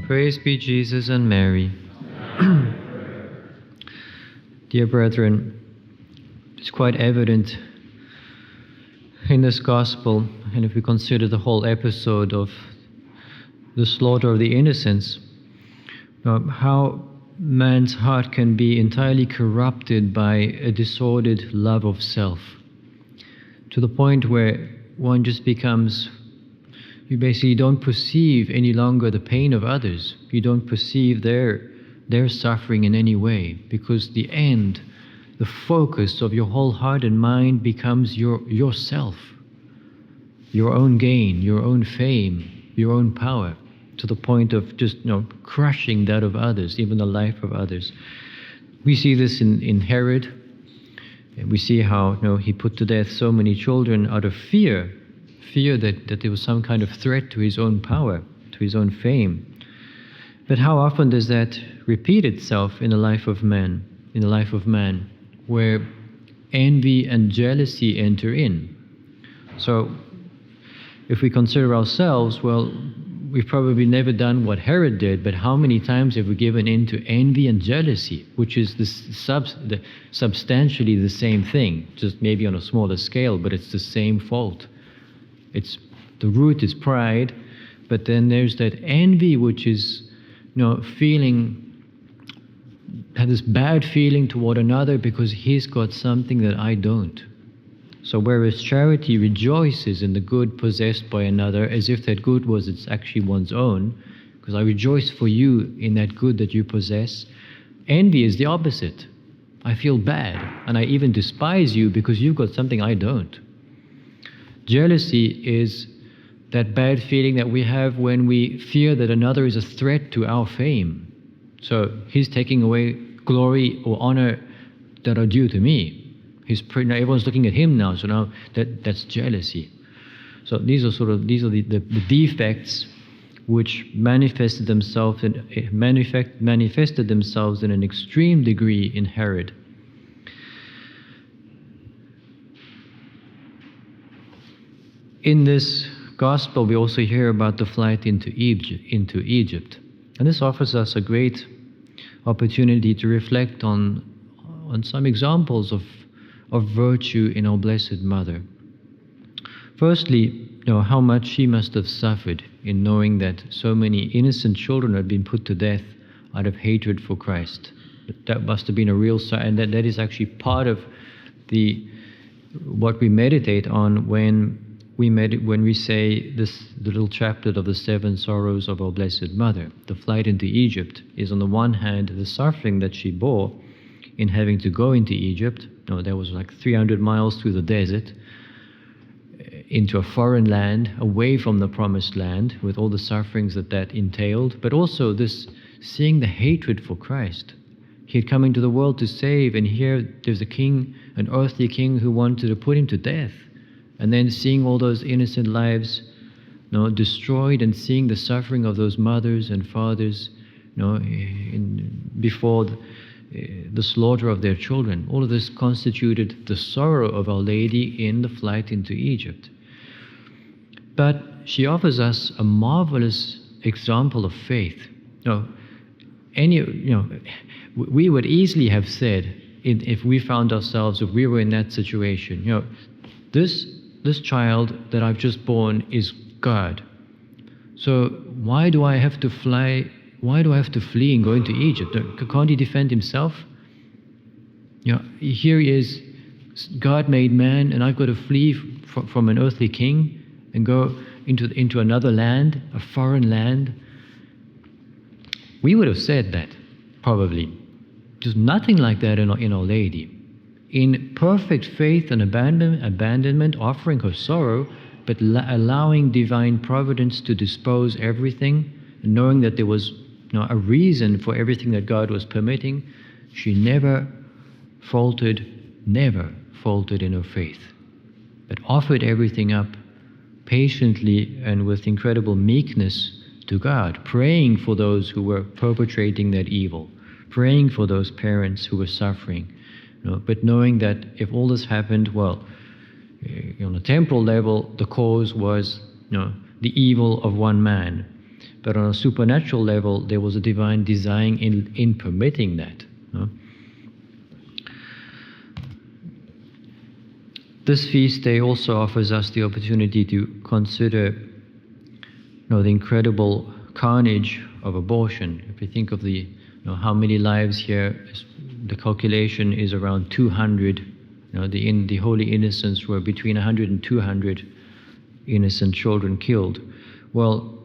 Praise be Jesus and Mary. Dear brethren, it's quite evident in this gospel, and if we consider the whole episode of the slaughter of the innocents, how man's heart can be entirely corrupted by a disordered love of self, to the point where one just becomes, you basically don't perceive any longer the pain of others. You don't perceive their suffering in any way, because the end, the focus of your whole heart and mind becomes yourself, your own gain, your own fame, your own power, to the point of just crushing that of others, even the life of others. We see this in Herod. We see how he put to death so many children out of fear that there was some kind of threat to his own power, to his own fame. But how often does that repeat itself in the life of man, where envy and jealousy enter in? So if we consider ourselves, well, we've probably never done what Herod did, but how many times have we given in to envy and jealousy, which is substantially the same thing, just maybe on a smaller scale, but it's the same fault. The root is pride, but then there's that envy, which is have this bad feeling toward another because he's got something that I don't. So whereas charity rejoices in the good possessed by another as if that good was it's actually one's own, because I rejoice for you in that good that you possess, envy is the opposite. I feel bad and I even despise you because you've got something I don't. Jealousy is that bad feeling that we have when we fear that another is a threat to our fame. So he's taking away glory or honor that are due to me. Now everyone's looking at him now, so now that's jealousy. So these are the defects which manifested themselves in an extreme degree in Herod. In this gospel, we also hear about the flight into Egypt. And this offers us a great opportunity to reflect on some examples of virtue in our Blessed Mother. Firstly, how much she must have suffered in knowing that so many innocent children had been put to death out of hatred for Christ. That must have been a real sign, and that is actually part of what we meditate on when we say the little chaplet of the 7 sorrows of our Blessed Mother. The flight into Egypt is, on the one hand, the suffering that she bore in having to go into Egypt. That was like 300 miles through the desert, into a foreign land, away from the promised land, with all the sufferings that entailed, but also this seeing the hatred for Christ. He had come into the world to save, and here there's a king, an earthly king, who wanted to put him to death. And then seeing all those innocent lives destroyed, and seeing the suffering of those mothers and fathers before the slaughter of their children. All of this constituted the sorrow of Our Lady in the flight into Egypt. But she offers us a marvelous example of faith. We would easily have said, if we found ourselves, if we were in that situation, this child that I've just born is God. So why do I have to fly? Why do I have to flee and go into Egypt? Can't he defend himself? Here he is, God made man, and I've got to flee from an earthly king and go into another land, a foreign land. We would have said that, probably. There's nothing like that in Our Lady. In perfect faith and abandonment, offering her sorrow, but allowing divine providence to dispose everything, and knowing that there was a reason for everything that God was permitting, she never faltered in her faith, but offered everything up patiently and with incredible meekness to God, praying for those who were perpetrating that evil, praying for those parents who were suffering, but knowing that if all this happened, well, on a temporal level, the cause was the evil of one man. But on a supernatural level, there was a divine design in permitting that. This feast day also offers us the opportunity to consider the incredible carnage of abortion. If we think of how many lives here, the calculation is around 200. The holy innocents were between 100 and 200 innocent children killed. Well,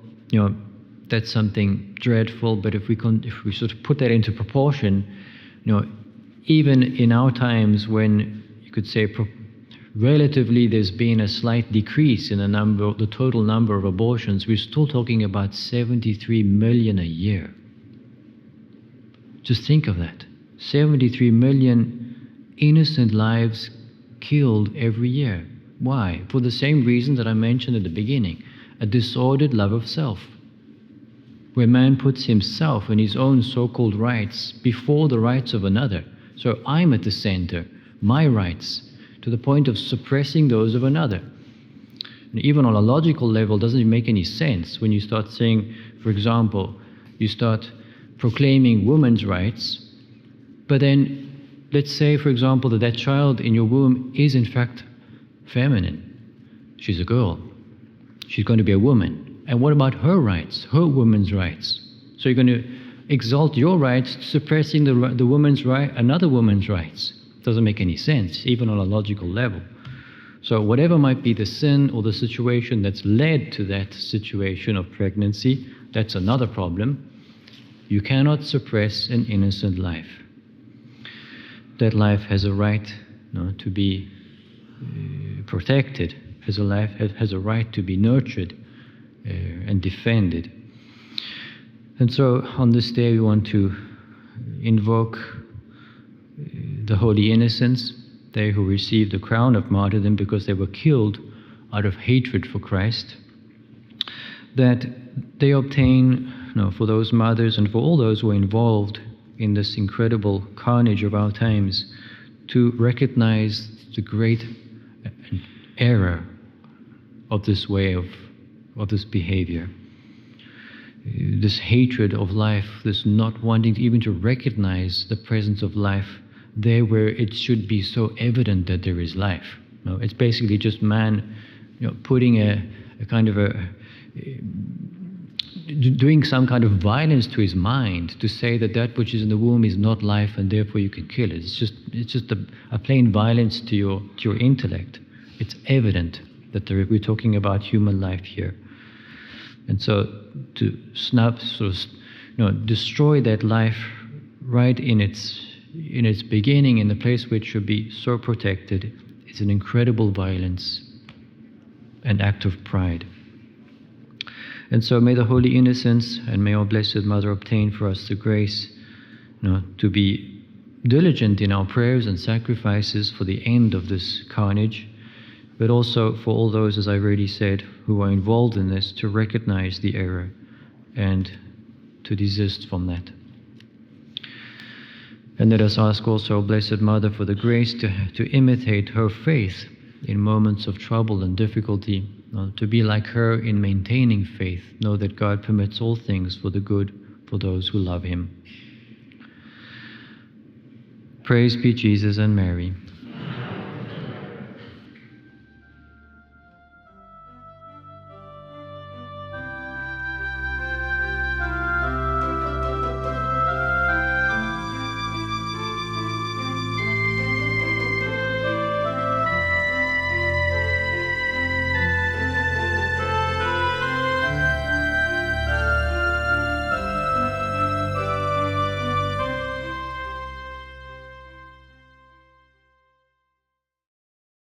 that's something dreadful. But if we sort of put that into proportion, even in our times when you could say relatively there's been a slight decrease in the total number of abortions, we're still talking about 73 million a year. Just think of that. 73 million innocent lives killed every year. Why? For the same reason that I mentioned at the beginning, a disordered love of self, where man puts himself and his own so-called rights before the rights of another. So I'm at the center, my rights, to the point of suppressing those of another. And even on a logical level, doesn't it make any sense when you start saying, for example, you start proclaiming women's rights, but then let's say, for example, that child in your womb is in fact feminine. She's a girl. She's going to be a woman. And what about her rights, her woman's rights? So you're going to exalt your rights, suppressing the woman's right, another woman's rights. Doesn't make any sense, even on a logical level. So whatever might be the sin or the situation that's led to that situation of pregnancy, that's another problem. You cannot suppress an innocent life. That life has a right to be protected, has a right to be nurtured and defended. And so on this day we want to invoke the holy innocents, they who received the crown of martyrdom because they were killed out of hatred for Christ, that they obtain, for those mothers and for all those who are involved in this incredible carnage of our times, to recognize the great error of this way of this behavior. This hatred of life, this not wanting even to recognize the presence of life there where it should be so evident that there is life. It's basically just man putting a kind of doing some kind of violence to his mind to say that which is in the womb is not life and therefore you can kill it. It's just a plain violence to your intellect. It's evident that we're talking about human life here. And so to destroy that life right in its beginning, in the place which should be so protected, is an incredible violence, an act of pride. And so may the holy innocents and may our Blessed Mother obtain for us the grace to be diligent in our prayers and sacrifices for the end of this carnage, but also for all those, as I already said, who are involved in this, to recognize the error and to desist from that. And let us ask also, Blessed Mother, for the grace to imitate her faith in moments of trouble and difficulty, to be like her in maintaining faith, know that God permits all things for the good for those who love him. Praise be Jesus and Mary.